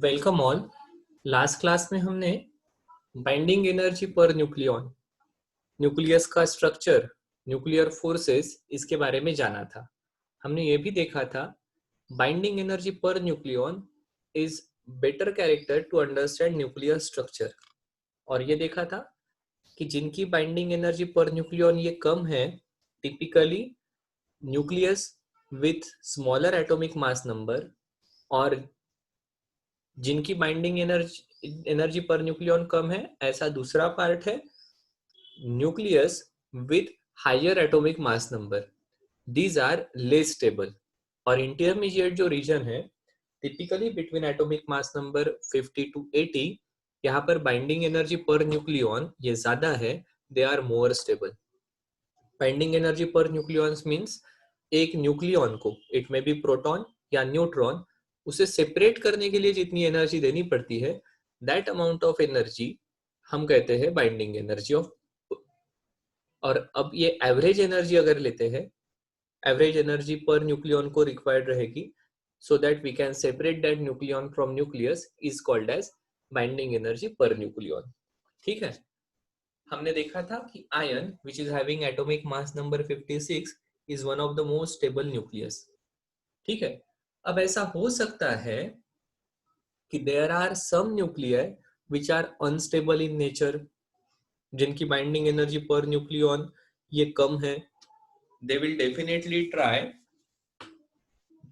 Welcome all. Last class में हमने binding energy per nucleon, nucleus का स्ट्रक्चर, न्यूक्लियर फोर्सेस इसके बारे में जाना था। हमने ये भी देखा था binding energy per nucleon is better character to understand nuclear structure. और ये देखा था कि जिनकी बाइंडिंग एनर्जी पर न्यूक्लियन ये कम है, typically nucleus with smaller atomic mass number, और जिनकी बाइंडिंग एनर्जी पर न्यूक्लियन कम है, ऐसा दूसरा पार्ट है nucleus with higher atomic mass number, these are less stable. और इंटरमीडिएट जो रीजन है typically between atomic mass number 50 to 80, यहाँ पर बाइंडिंग एनर्जी पर न्यूक्लियन ये ज्यादा है, they are more stable. Binding energy per nucleon means एक nucleon को, इट में बी प्रोटॉन या न्यूट्रॉन, उसे सेपरेट करने के लिए जितनी एनर्जी देनी पड़ती है, दैट अमाउंट ऑफ एनर्जी हम कहते हैं बाइंडिंग एनर्जी ऑफ। और अब ये एवरेज एनर्जी अगर लेते हैं, एवरेज एनर्जी पर न्यूक्लियन को रिक्वायर्ड रहेगी so that we can separate that nucleon from nucleus is called as binding energy per nucleon। ठीक है, हमने देखा था कि ion which is having atomic mass number 56 is one of the most stable nucleus। ठीक है, अब ऐसा हो सकता है कि there are some nuclei which are unstable in nature, जिनकी बाइंडिंग एनर्जी पर न्यूक्लियन ये कम है, they will definitely try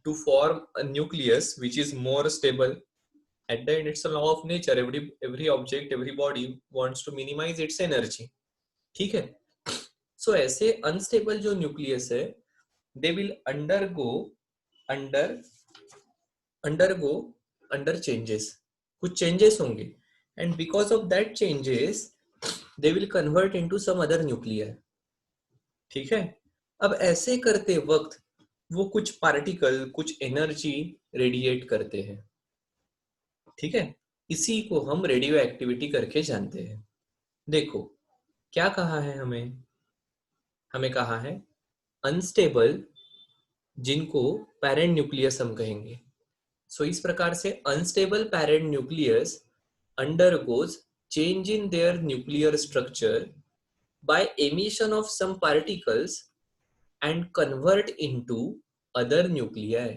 to form a nucleus which is more stable। At the end, it's a law of nature, every object, every body wants to minimize its energy। ठीक है, so ऐसे unstable जो nucleus है, they will undergo changes, कुछ changes होंगे, and because of that changes they will convert into some other nuclei। ठीक है, अब ऐसे करते वक्त वो कुछ पार्टिकल, कुछ एनर्जी रेडिएट करते हैं। ठीक है, इसी को हम रेडियो एक्टिविटी करके जानते हैं। देखो क्या कहा है हमें कहा है अनस्टेबल जिनको पेरेंट न्यूक्लियस हम कहेंगे। सो इस प्रकार से unstable parent nucleus undergoes change in their nuclear structure by emission of some particles and convert into other nuclei,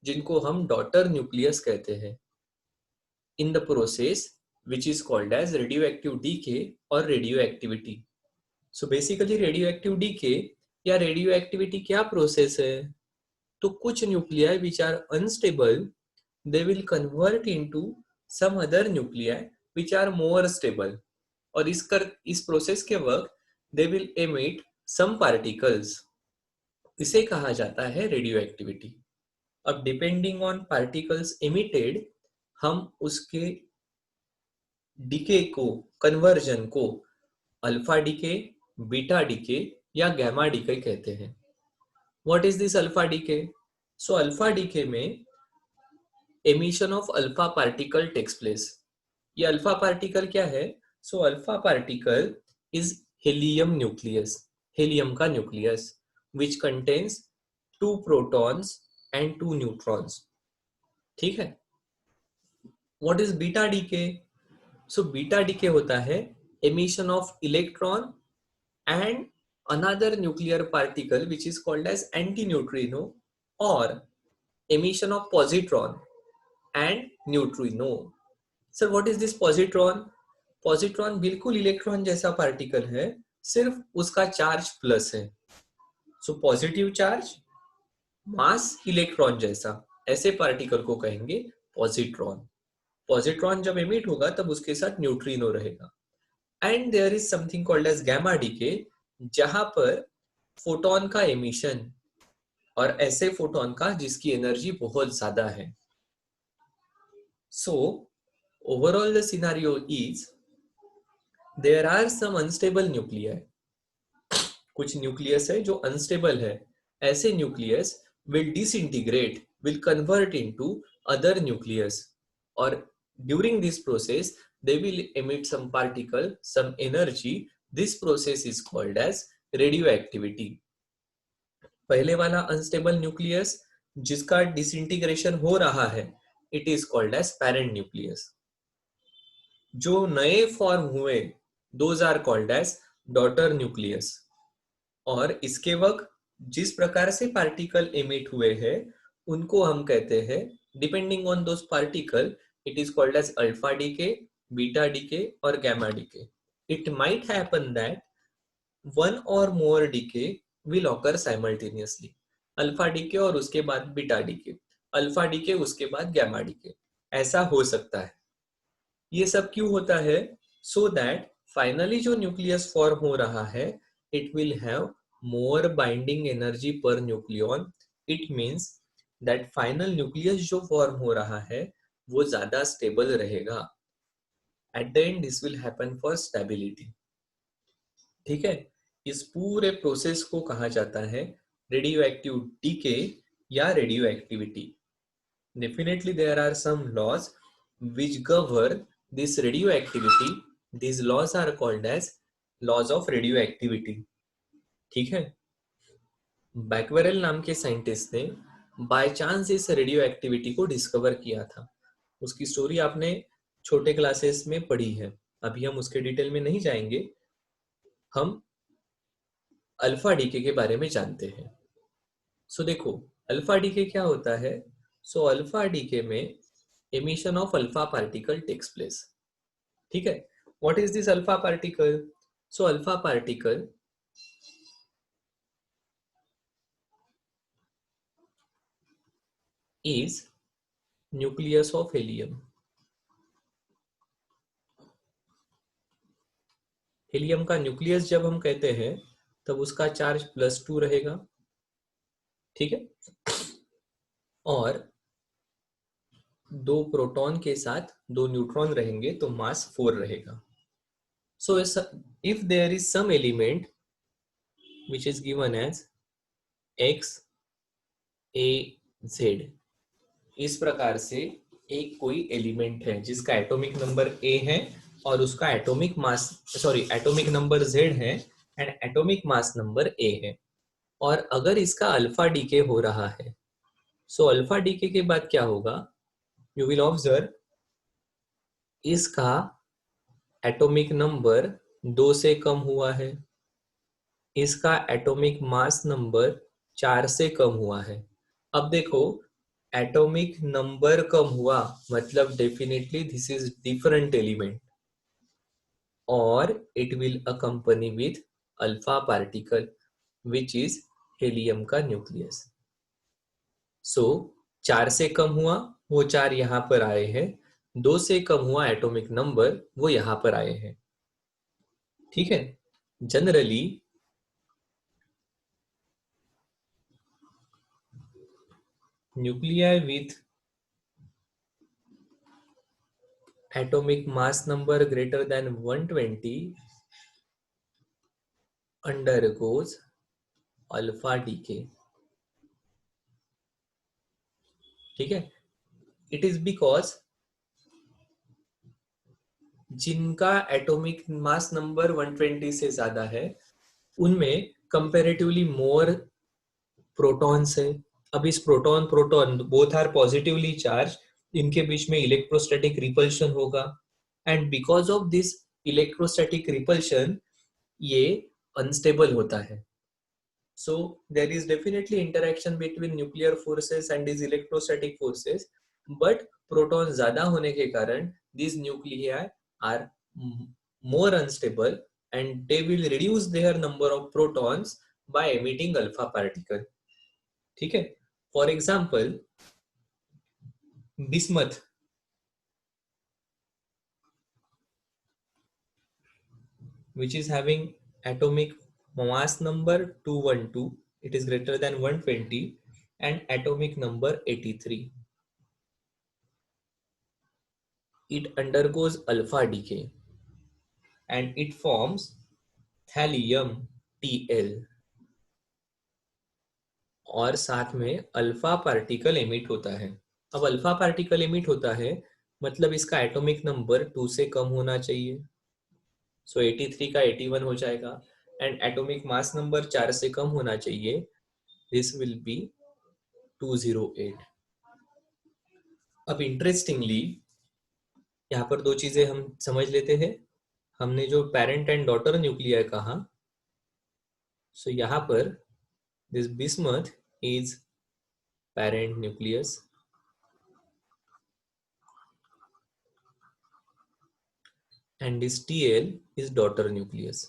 जिनको हम डॉटर न्यूक्लियस कहते हैं, in the process which is called as radioactive decay or radioactivity। So basically radioactive decay या radioactivity क्या process है? तो कुछ nuclei which are unstable, they will convert into some other nuclei which are more stable, और इस process के वक्त they will emit some particles। इसे कहा जाता है रेडियोएक्टिविटी। अब डिपेंडिंग ऑन पार्टिकल्स एमिटेड, हम उसके डीके को, कन्वर्जन को अल्फा डीके, बीटा डीके या गैमा डीके कहते हैं। What is this alpha decay? So alpha decay में emission of alpha particle takes place. ये अल्फा पार्टिकल क्या है? So alpha particle is helium nucleus, helium का nucleus which contains 2 protons and 2 neutrons. ठीक है, what is beta decay? So beta decay होता है emission of electron and another nuclear particle which is called as antineutrino, or emission of positron and neutrino। Sir, what is this positron? positron बिल्कुल electron जैसा particle है, सिर्फ उसका charge plus है। So positive charge, मास electron जैसा, ऐसे particle को कहेंगे पॉजिट्रॉन। पॉजिट्रॉन जब एमिट होगा तब उसके साथ न्यूट्रिनो रहेगा। And there is something called as gamma decay, जहां पर फोटोन का एमिशन, और ऐसे फोटोन का जिसकी एनर्जी बहुत ज्यादा है। So overall the scenario is there are some unstable nuclei, कुछ न्यूक्लियस है जो अनस्टेबल है। ऐसे nucleus will disintegrate, will convert into other nucleus, और during this process they will emit some particle, some energy। this process is called as radioactivity। पहले वाला unstable nucleus जिसका disintegration हो रहा है, it is called as parent nucleus. जो नए form हुए those are called as daughter nucleus. और इसके वक्त जिस प्रकार से पार्टिकल एमिट हुए हैं उनको हम कहते हैं, depending on those particle, it is called as alpha decay, beta decay और gamma decay. It might happen that one or more decay will occur simultaneously. Alpha decay और उसके बाद बीटा डीके, अल्फा डीके उसके बाद gamma DK, ऐसा हो सकता है. ये सब क्यों होता है? सो दैट फाइनली जो न्यूक्लियस फॉर्म हो रहा है it will have more binding energy per nucleon. It means that final nucleus जो फॉर्म हो रहा है वो ज्यादा स्टेबल रहेगा. At the end this will happen for stability. ठीक है, इस पूरे प्रोसेस को कहा जाता है रेडियो एक्टिव डीके या radioactivity. Definitely there are some laws which govern this radioactivity. These laws are called as laws of radioactivity. ठीक है, बैकवेरेल नाम के साइंटिस्ट ने बाय चांस इस रेडियो एक्टिविटी को डिस्कवर किया था. उसकी स्टोरी आपने छोटे क्लासेस में पढ़ी है, अभी हम उसके डिटेल में नहीं जाएंगे. हम अल्फा डीके के बारे में जानते हैं. सो देखो अल्फा डीके क्या होता है. सो अल्फा डीके में emission of alpha particle takes place. ठीक है, what is this alpha particle? So alpha particle is nucleus of helium. Helium का न्यूक्लियस जब हम कहते हैं तब उसका चार्ज +2 रहेगा. ठीक है, और 2 प्रोटॉन के साथ 2 न्यूट्रॉन रहेंगे तो मास 4 रहेगा. सो if there is some element which is given as x a z, इस प्रकार से एक कोई एलिमेंट है जिसका एटॉमिक नंबर a है और उसका atomic mass atomic number z है and atomic mass number a है, और अगर इसका अल्फा डीके हो रहा है, सो अल्फा डीके के बाद क्या होगा, यू विल ऑब्जर्व इसका एटॉमिक नंबर 2 से कम हुआ है, इसका एटॉमिक मास नंबर 4 से कम हुआ है. अब देखो एटॉमिक नंबर कम हुआ मतलब definitely this is different element और it will accompany with alpha particle which is helium का न्यूक्लियस. सो 4 से कम हुआ वो 4 यहाँ पर आए हैं, 2 से कम हुआ एटॉमिक नंबर वो यहाँ पर आए हैं. ठीक है, generally nuclei with atomic mass number greater than 120 undergoes alpha decay. ठीक है, it is because जिनका एटॉमिक मास नंबर 120 से ज्यादा है उनमें कंपैरेटिवली मोर प्रोटॉन्स है. अब इस proton proton both are positively charge, इनके बीच में इलेक्ट्रोस्टैटिक रिपल्शन होगा and because of this electrostatic repulsion ये अनस्टेबल होता है. So there is definitely interaction between nuclear forces and this electrostatic forces, but proton ज्यादा होने के कारण these nuclei are more unstable and they will reduce their number of protons by emitting alpha particle. ठीक है, for example bismuth, which is having atomic mass number 212, it is greater than 120 and atomic number 83. It undergoes alpha decay and it forms thallium Tl और साथ में alpha particle emit होता है. अब alpha particle emit होता है मतलब इसका एटॉमिक नंबर 2 से कम होना चाहिए, सो 83 का 81 हो जाएगा एंड एटॉमिक मास नंबर 4 से कम होना चाहिए, दिस विल बी 208. अब इंटरेस्टिंगली यहाँ पर दो चीजें हम समझ लेते हैं। हमने जो पेरेंट एंड डॉटर न्यूक्लियर कहा, सो यहाँ पर this bismuth is parent nucleus and this TL is daughter nucleus.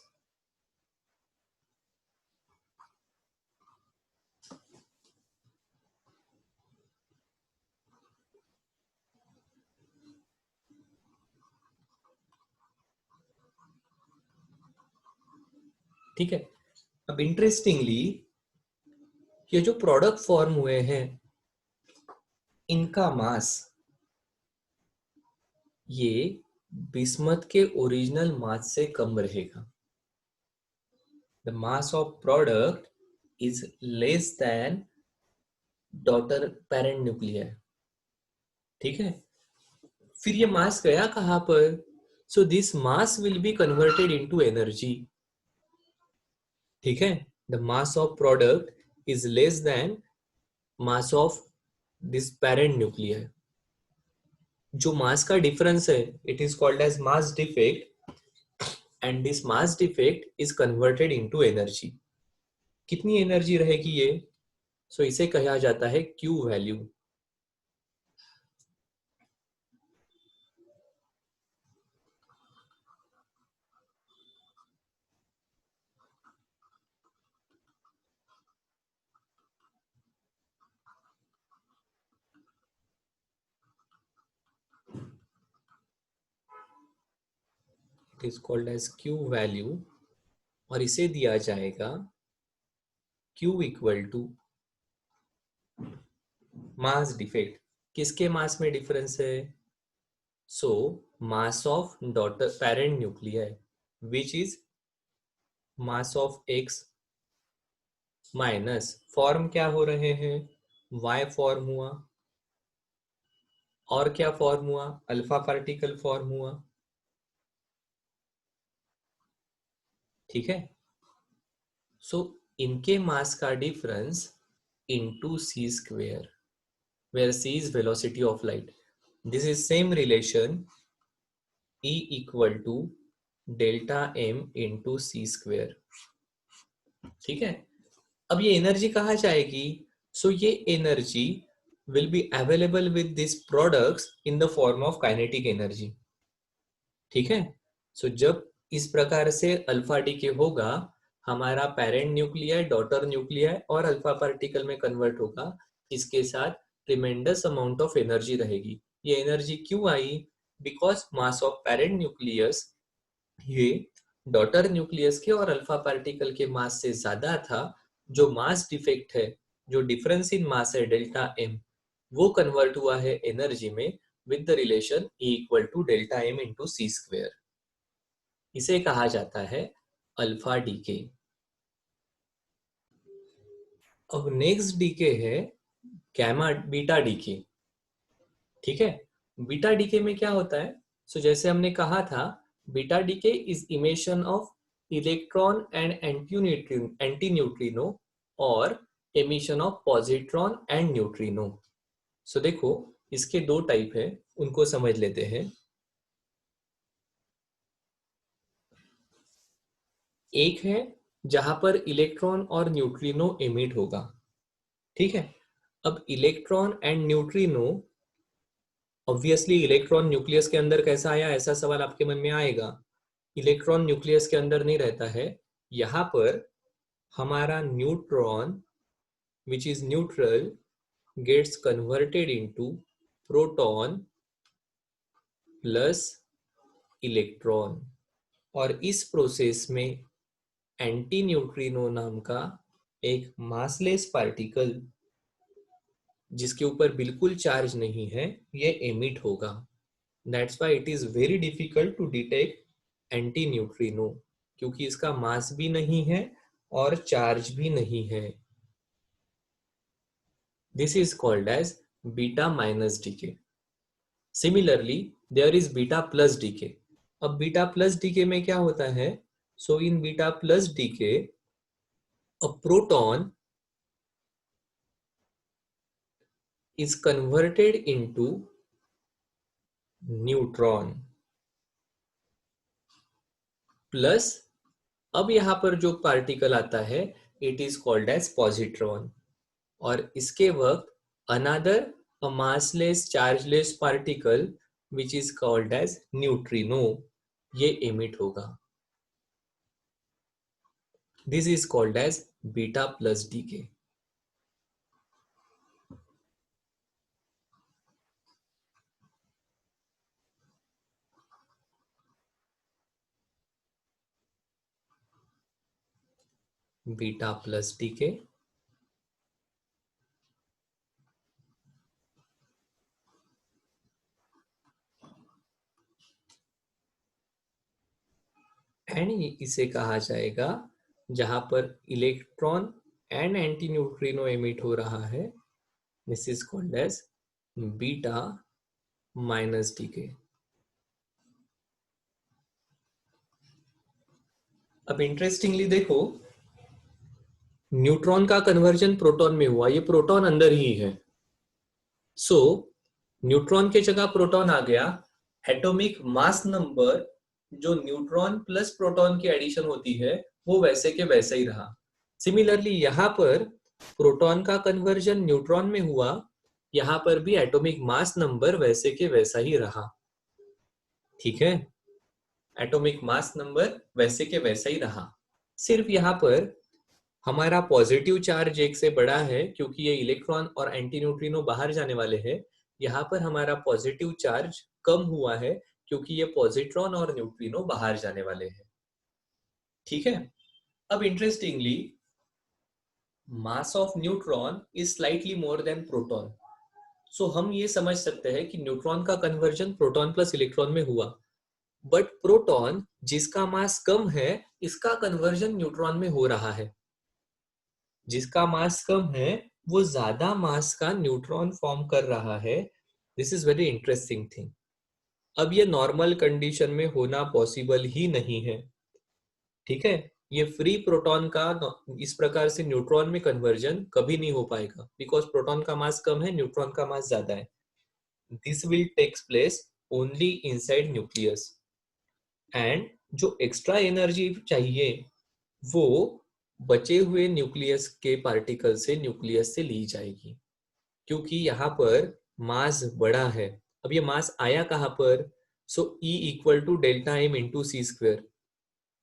ठीक है। अब इंटरेस्टिंगली ये जो प्रोडक्ट फॉर्म हुए हैं इनका मास ये बिस्मथ के ओरिजिनल मास से कम रहेगा। The mass of product is less than daughter parent nuclear. ठीक है। फिर ये मास गया कहां पर? So this mass will be converted into energy. ठीक है। The mass of product is less than mass of this parent nuclear. जो मास का डिफरेंस है it is called as mass defect and this mass defect is converted into energy. कितनी energy रहेगी ये? सो इसे कहा जाता है Q value. It is called as Q value और इसे दिया जाएगा Q equal to mass defect. किसके मास में डिफरेंस है? So mass of daughter parent nuclear which is mass of X minus form क्या हो रहे हैं? वाई फॉर्म हुआ और क्या फॉर्म हुआ? अल्फा पार्टिकल फॉर्म हुआ। ठीक है। सो इनके मास का difference into C square where c is velocity of light. This is same relation E equal to delta m into c square. ठीक है। अब ये एनर्जी कहाँ जाएगी? सो ये energy will be available with this products in the form of kinetic energy. ठीक है। सो जब इस प्रकार से अल्फा डीके होगा हमारा पेरेंट न्यूक्लियर डॉटर न्यूक्लियर और अल्फा पार्टिकल में कन्वर्ट होगा, इसके साथ ट्रिमेंडस अमाउंट ऑफ एनर्जी रहेगी। ये एनर्जी क्यों आई? Because mass of parent nucleus ये डॉटर न्यूक्लियस के और अल्फा पार्टिकल के मास से ज्यादा था। जो मास डिफेक्ट है, जो डिफरेंस इन मास है डेल्टा एम, वो कन्वर्ट हुआ है एनर्जी में with the relation E equal to delta M into C square. इसे कहा जाता है अल्फा डीके। अब नेक्स्ट डीके है गैमा बीटा डीके। ठीक है। बीटा डीके में क्या होता है? सो जैसे हमने कहा था beta decay is emission of electron and anti neutrino और emission of positron and neutrino. So देखो इसके दो टाइप है, उनको समझ लेते हैं। एक है जहां पर इलेक्ट्रॉन और न्यूट्रिनो एमिट होगा। ठीक है। अब electron and neutrino, obviously electron nucleus के अंदर कैसा आया ऐसा सवाल आपके मन में आएगा। इलेक्ट्रॉन न्यूक्लियस के अंदर नहीं रहता है। यहां पर हमारा neutron which is neutral gets converted into proton plus electron और इस प्रोसेस में एंटी न्यूट्रिनो नाम का एक मासलेस पार्टिकल जिसके ऊपर बिल्कुल चार्ज नहीं है ये एमिट होगा। That's why it is very difficult to detect antineutrino, क्योंकि इसका मास भी नहीं है और चार्ज भी नहीं है। This is called as beta minus decay. Similarly there is beta plus decay. अब बीटा प्लस डीके में क्या होता है? So in beta plus decay a proton is converted into neutron plus, अब यहां पर जो पार्टिकल आता है it is called as positron, और इसके वक्त another a massless chargeless particle which is called as neutrino ये एमिट होगा. This is called as beta plus decay. Beta plus decay. And इसे कहा जाएगा जहां पर electron and anti neutrino emit हो रहा है, this is called as beta minus decay. अब इंटरेस्टिंगली देखो, न्यूट्रॉन का कन्वर्जन प्रोटॉन में हुआ, ये प्रोटॉन अंदर ही है. सो न्यूट्रॉन के जगह प्रोटॉन आ गया, एटॉमिक मास नंबर जो न्यूट्रॉन प्लस प्रोटॉन की एडिशन होती है वो वैसे के वैसे ही रहा. सिमिलरली यहां पर प्रोटॉन का कन्वर्जन न्यूट्रॉन में हुआ, यहां पर भी एटॉमिक मास नंबर वैसे के वैसा ही रहा. ठीक है, एटॉमिक मास नंबर वैसे के वैसा ही रहा. सिर्फ यहां पर हमारा पॉजिटिव चार्ज एक से बड़ा है क्योंकि ये इलेक्ट्रॉन और एंटी न्यूट्रिनो बाहर जाने वाले हैं. यहाँ पर हमारा पॉजिटिव चार्ज कम हुआ है क्योंकि ये पॉजिट्रॉन और न्यूट्रिनो बाहर जाने वाले हैं. ठीक है. अब interestingly mass of neutron is slightly more than proton. So हम ये समझ सकते हैं कि न्यूट्रॉन का कन्वर्जन प्रोटॉन प्लस इलेक्ट्रॉन में हुआ, बट प्रोटॉन जिसका मास कम है इसका कन्वर्जन न्यूट्रॉन में हो रहा है. जिसका मास कम है वो ज्यादा मास का न्यूट्रॉन फॉर्म कर रहा है. This is very interesting thing. अब ये नॉर्मल कंडीशन में होना पॉसिबल ही नहीं है. ठीक है, ये फ्री प्रोटॉन का इस प्रकार से न्यूट्रॉन में कन्वर्जन कभी नहीं हो पाएगा बिकॉज प्रोटॉन का मास कम है, न्यूट्रॉन का मास ज्यादा है. This will takes place only inside nucleus, and जो एक्स्ट्रा एनर्जी चाहिए वो बचे हुए न्यूक्लियस के पार्टिकल से न्यूक्लियस से ली जाएगी क्योंकि यहाँ पर मास बड़ा है. अब ये मास आया कहाँ पर? So E equal to delta M into C square.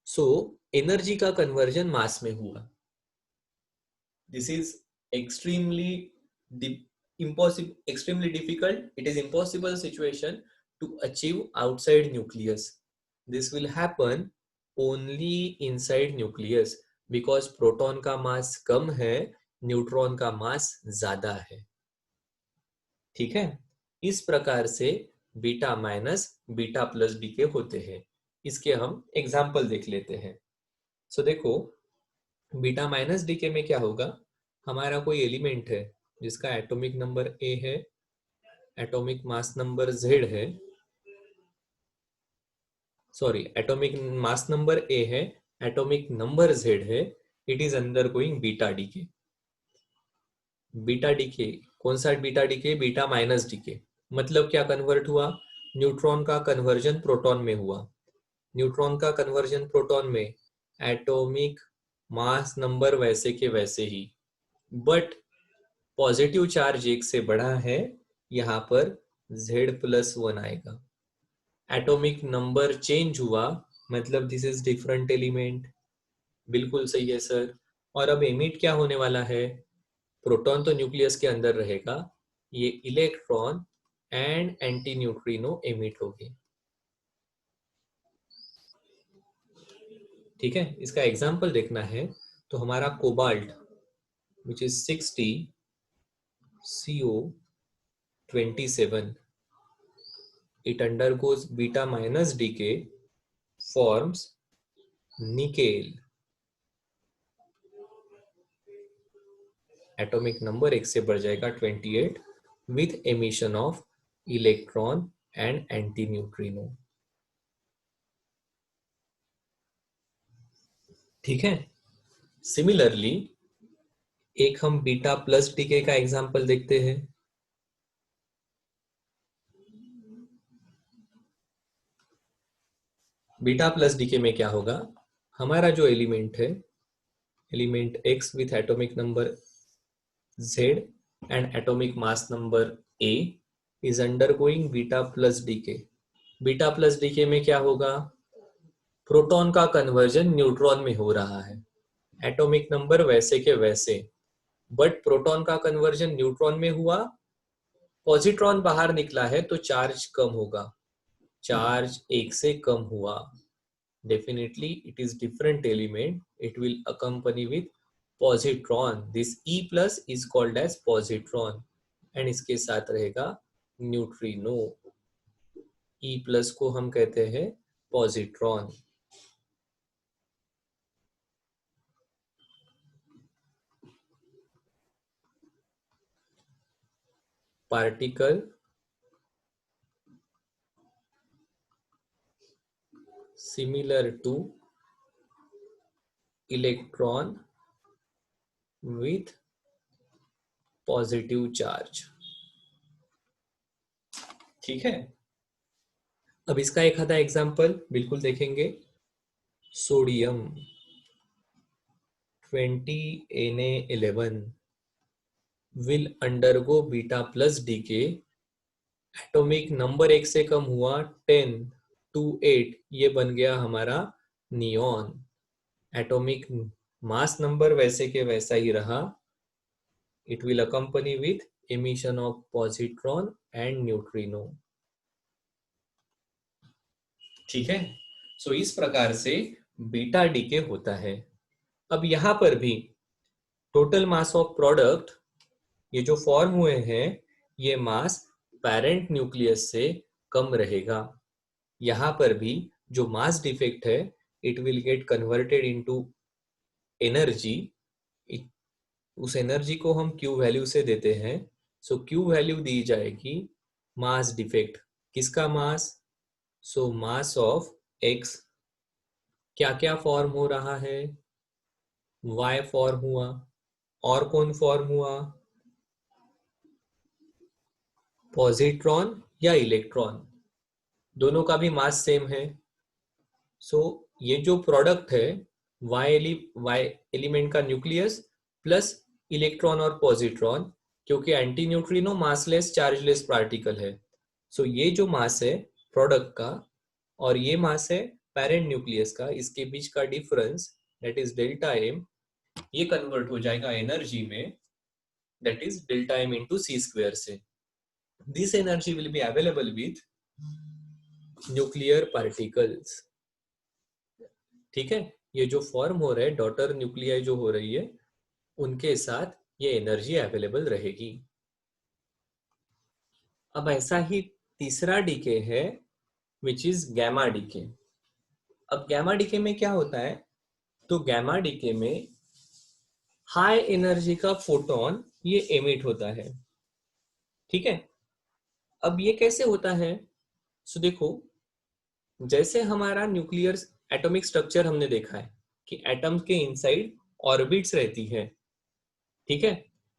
So energy का कन्वर्जन मास में हुआ. This is extremely extremely difficult. It is impossible situation to achieve outside nucleus. This will happen only inside nucleus because proton का मास कम है, neutron का mass ज्यादा है. ठीक है, इस प्रकार से beta minus beta plus decay होते हैं. इसके हम एग्जाम्पल देख लेते हैं. सो देखो, बीटा माइनस डीके में क्या होगा, हमारा कोई एलिमेंट है जिसका एटॉमिक नंबर ए है, एटॉमिक मास नंबर जेड है, sorry atomic mass number A है, एटॉमिक नंबर जेड है. It is undergoing beta decay. Beta decay कौन सा beta decay? Beta minus decay. मतलब क्या कन्वर्ट हुआ? न्यूट्रॉन का कन्वर्जन प्रोटॉन में हुआ. न्यूट्रॉन का कन्वर्जन प्रोटॉन में, एटॉमिक मास नंबर वैसे के वैसे ही, बट पॉजिटिव चार्ज एक से बड़ा है, यहाँ पर Z+1 आएगा. एटॉमिक नंबर चेंज हुआ, मतलब दिस इज डिफरेंट एलिमेंट. बिल्कुल सही है सर. और अब एमिट क्या होने वाला है? प्रोटॉन तो न्यूक्लियस के अंदर रहेगा, ये electron and anti neutrino emit होगी. ठीक है, इसका एग्जाम्पल देखना है तो हमारा cobalt which is 60 CO27, it undergoes beta minus decay, forms nickel. Atomic number एक से बढ़ जाएगा 28 with emission of electron and anti neutrino. ठीक है, सिमिलरली एक हम बीटा प्लस डीके का एग्जांपल देखते हैं. बीटा प्लस डीके में क्या होगा, हमारा जो एलिमेंट है, element X with atomic number Z and atomic mass number A is undergoing beta plus decay. Beta plus decay में क्या होगा, प्रोटॉन का कन्वर्जन न्यूट्रॉन में हो रहा है, एटॉमिक नंबर वैसे के वैसे, बट प्रोटॉन का कन्वर्जन न्यूट्रॉन में हुआ, पॉजिट्रॉन बाहर निकला है तो चार्ज कम होगा, चार्ज एक से कम हुआ, definitely it is different element, it will accompany with positron, this E plus is called as positron and इसके साथ रहेगा न्यूट्रिनो, E plus को हम कहते हैं positron. Particle similar to electron with positive charge. ठीक है, अब इसका एक आधा एग्जाम्पल बिल्कुल देखेंगे. Sodium 20Na11 will undergo beta plus decay, atomic number एक से कम हुआ 10 to 8, ये बन गया हमारा नियॉन, एटॉमिक मास नंबर वैसे के वैसा ही रहा, it will accompany with emission of positron and neutrino. ठीक है, सो इस प्रकार से बीटा डीके होता है. अब यहां पर भी टोटल मास ऑफ प्रोडक्ट, ये जो फॉर्म हुए हैं, ये मास पेरेंट न्यूक्लियस से कम रहेगा. यहां पर भी जो मास डिफेक्ट है, it will get converted into energy, उस एनर्जी को हम क्यू वैल्यू से देते हैं. सो क्यू वैल्यू दी जाएगी मास डिफेक्ट, किसका मास, सो मास ऑफ एक्स. क्या क्या फॉर्म हो रहा है, वाई फॉर्म हुआ, और कौन फॉर्म हुआ, पॉजिट्रॉन या इलेक्ट्रॉन, दोनों का भी मास सेम है. सो ये जो प्रोडक्ट है, वाई एलिमेंट का न्यूक्लियस प्लस इलेक्ट्रॉन और पॉजिट्रॉन, क्योंकि anti neutrino massless chargeless particle है, सो ये जो मास है प्रोडक्ट का और ये मास है पेरेंट न्यूक्लियस का, इसके बीच का difference that is delta M, ये कन्वर्ट हो जाएगा एनर्जी में, that is delta M into C square से. This energy will be available with nuclear particles. ठीक है, ये जो फॉर्म हो रहा है, डॉटर न्यूक्लियाई जो हो रही है, उनके साथ ये एनर्जी अवेलेबल रहेगी. अब ऐसा ही तीसरा डीके है विच इज गैमा डीके. अब गैमा डीके में क्या होता है, तो गैमा डीके में हाई एनर्जी का फोटोन ये एमिट होता है. ठीक है, अब ये कैसे होता है, सो देखो, जैसे हमारा न्यूक्लियर एटॉमिक स्ट्रक्चर हमने देखा है कि एटम के इनसाइड ऑर्बिट्स रहती है. ठीक है,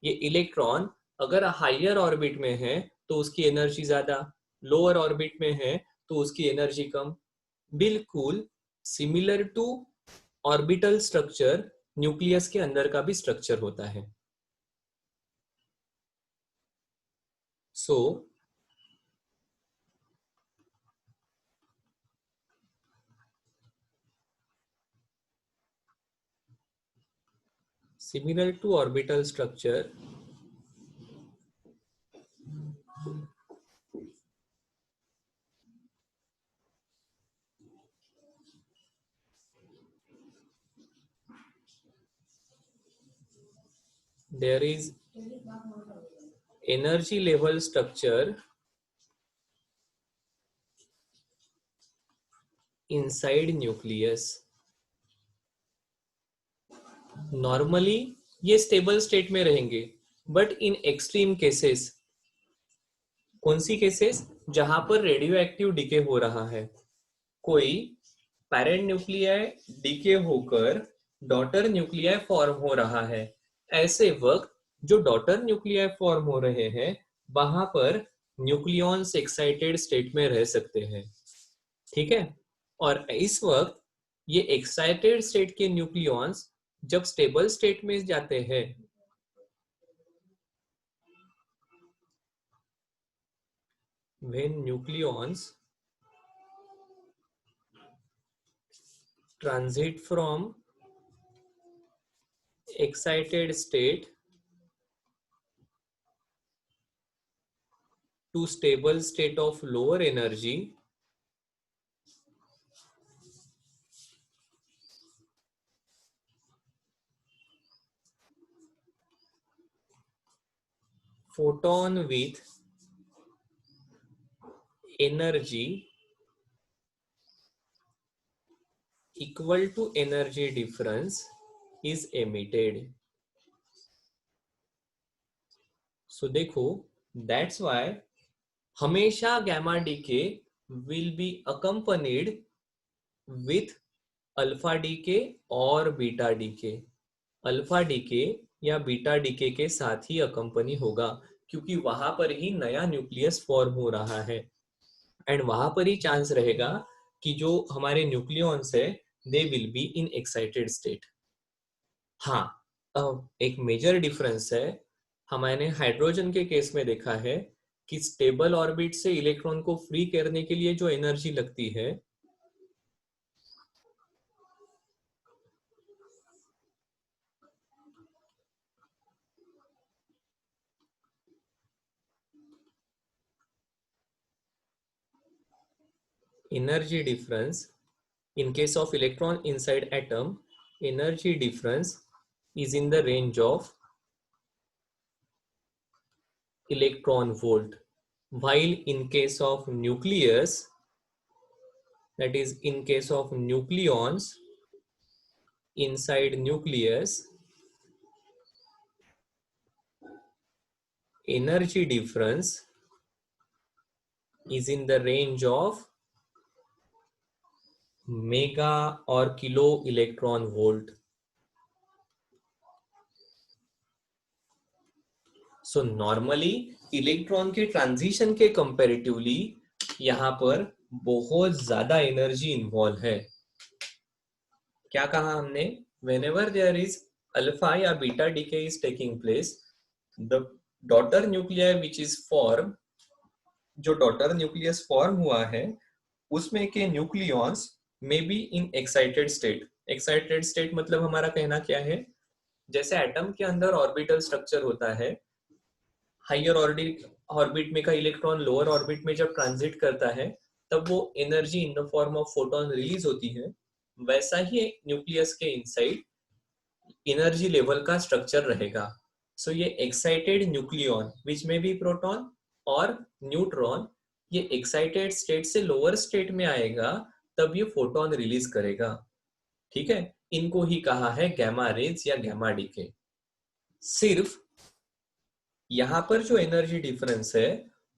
ये इलेक्ट्रॉन अगर हाइयर ऑर्बिट में है तो उसकी एनर्जी ज्यादा, लोअर ऑर्बिट में है तो उसकी एनर्जी कम. बिल्कुल similar to orbital structure nucleus के अंदर का भी स्ट्रक्चर होता है. सो similar to orbital structure, there is energy level structure inside nucleus. Normally ये स्टेबल स्टेट में रहेंगे, बट इन एक्सट्रीम केसेस, कौन सी केसेस, जहां पर रेडियो एक्टिव डीके हो रहा है, कोई पेरेंट न्यूक्लियाई डीके होकर डॉटर न्यूक्लियाई फॉर्म हो रहा है, ऐसे वक्त जो डॉटर न्यूक्लियाई फॉर्म हो रहे हैं, वहां पर न्यूक्लियॉन्स एक्साइटेड स्टेट में रह सकते हैं. ठीक है, और इस वक्त ये एक्साइटेड स्टेट के न्यूक्लियॉन्स जब स्टेबल स्टेट में जाते हैं, when nucleons transit from excited state to stable state of lower energy, photon with energy equal to energy difference is emitted. So देखो, that's why हमेशा gamma decay will be accompanied with alpha decay और beta decay. Alpha decay या beta decay के साथ ही accompany होगा, क्योंकि वहां पर ही नया न्यूक्लियस फॉर्म हो रहा है एंड वहां पर ही चांस रहेगा कि जो हमारे न्यूक्लियॉन्स है they will be in excited state. हाँ, एक मेजर डिफरेंस है. हमने हाइड्रोजन के केस में देखा है कि स्टेबल ऑर्बिट से इलेक्ट्रॉन को फ्री करने के लिए जो एनर्जी लगती है, energy difference in case of electron inside atom, energy difference is in the range of electron volt, while in case of nucleus, that is in case of nucleons inside nucleus, energy difference is in the range of mega और kilo electron volt. So normally electron के transition के comparatively यहाँ पर बहुत ज्यादा energy involve है. क्या कहा हमने? whenever there is alpha या beta decay is taking place, the daughter nuclei which is formed, जो डॉटर न्यूक्लियस फॉर्म हुआ है उसमें के न्यूक्लियॉन्स में be in excited state. Excited state मतलब हमारा कहना क्या है? जैसे एटम के अंदर ऑर्बिटल स्ट्रक्चर होता है, हाइयर ऑर्बिट में का इलेक्ट्रॉन लोअर ऑर्बिट में जब ट्रांजिट करता है तब वो energy in the form of photon release होती है. वैसा ही न्यूक्लियस के इनसाइड एनर्जी लेवल का स्ट्रक्चर रहेगा. सो ये एक्साइटेड न्यूक्लियॉन विच में बी प्रोटॉन और न्यूट्रॉन, ये एक्साइटेड स्टेट से लोअर स्टेट में आएगा तब ये फोटोन रिलीज करेगा. ठीक है, इनको ही कहा है गैमा रेज या गैमा डीके. सिर्फ यहाँ पर जो एनर्जी डिफरेंस है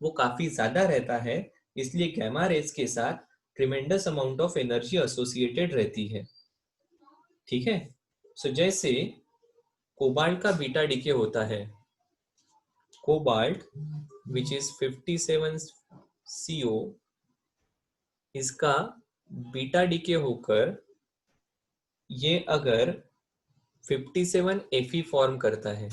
वो काफी ज्यादा रहता है, इसलिए गैमा रेज के साथ tremendous amount of energy associated रहती है. ठीक है, सो जैसे कोबाल्ट का बीटा डीके होता है, कोबाल्ट विच इज 57 CO, इसका बीटा डीके होकर ये अगर 57 Fe फॉर्म करता है.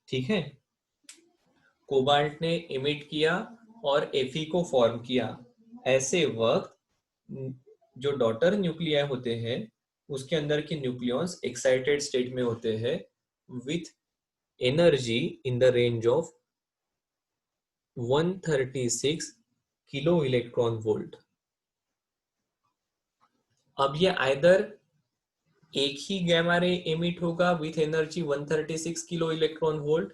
ठीक है, कोबाल्ट ने इमिट किया और Fe को फॉर्म किया. ऐसे वक्त जो डॉटर न्यूक्लियाई होते हैं उसके अंदर के न्यूक्लियॉन्स एक्साइटेड स्टेट में होते हैं with energy in the range of 136 kilo electron volt. अब ये आइदर एक ही गैमा रे एमिट होगा with energy 136 kilo electron volt,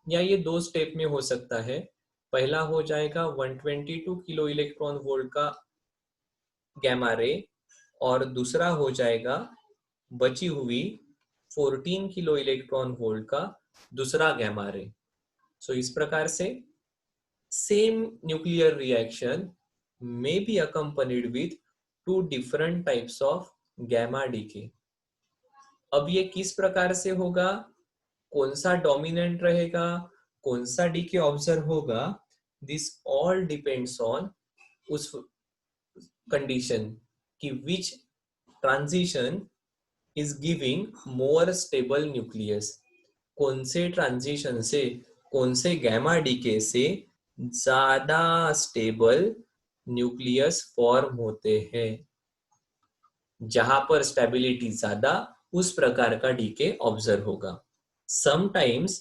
या ये दो स्टेप में हो सकता है. पहला हो जाएगा 122 किलो इलेक्ट्रॉन वोल्ट का गैमा रे और दूसरा हो जाएगा बची हुई 14 किलो इलेक्ट्रॉन वोल्ट का दूसरा गैमा रे. सो इस प्रकार से same nuclear reaction may be accompanied with two different types of gamma decay. अब ये किस प्रकार से होगा, कौन सा डोमिनेंट रहेगा, कौन सा डीके ऑब्जर्व होगा, दिस ऑल डिपेंड्स ऑन उस कंडीशन कि विच transition is giving more stable nucleus, कौन से ट्रांजिशन से, कौन से गैमा डीके से ज्यादा स्टेबल न्यूक्लियस फॉर्म होते हैं। जहां पर स्टेबिलिटी ज्यादा, उस प्रकार का डीके ऑब्जर्व होगा। समटाइम्स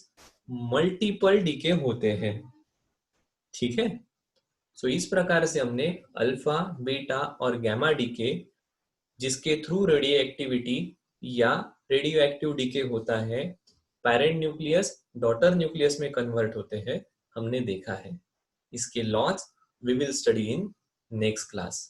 मल्टीपल डीके होते हैं, ठीक है। सो इस प्रकार से हमने अल्फा, बीटा और गैमा डीके, जिसके थ्रू रेडियो एक्टिविटी या रेडियो एक्टिव डीके होता है, पेरेंट न्यूक्लियस डॉटर न्यूक्लियस में कन्वर्ट होते हैं, हमने देखा है। इसके laws we will study in next class.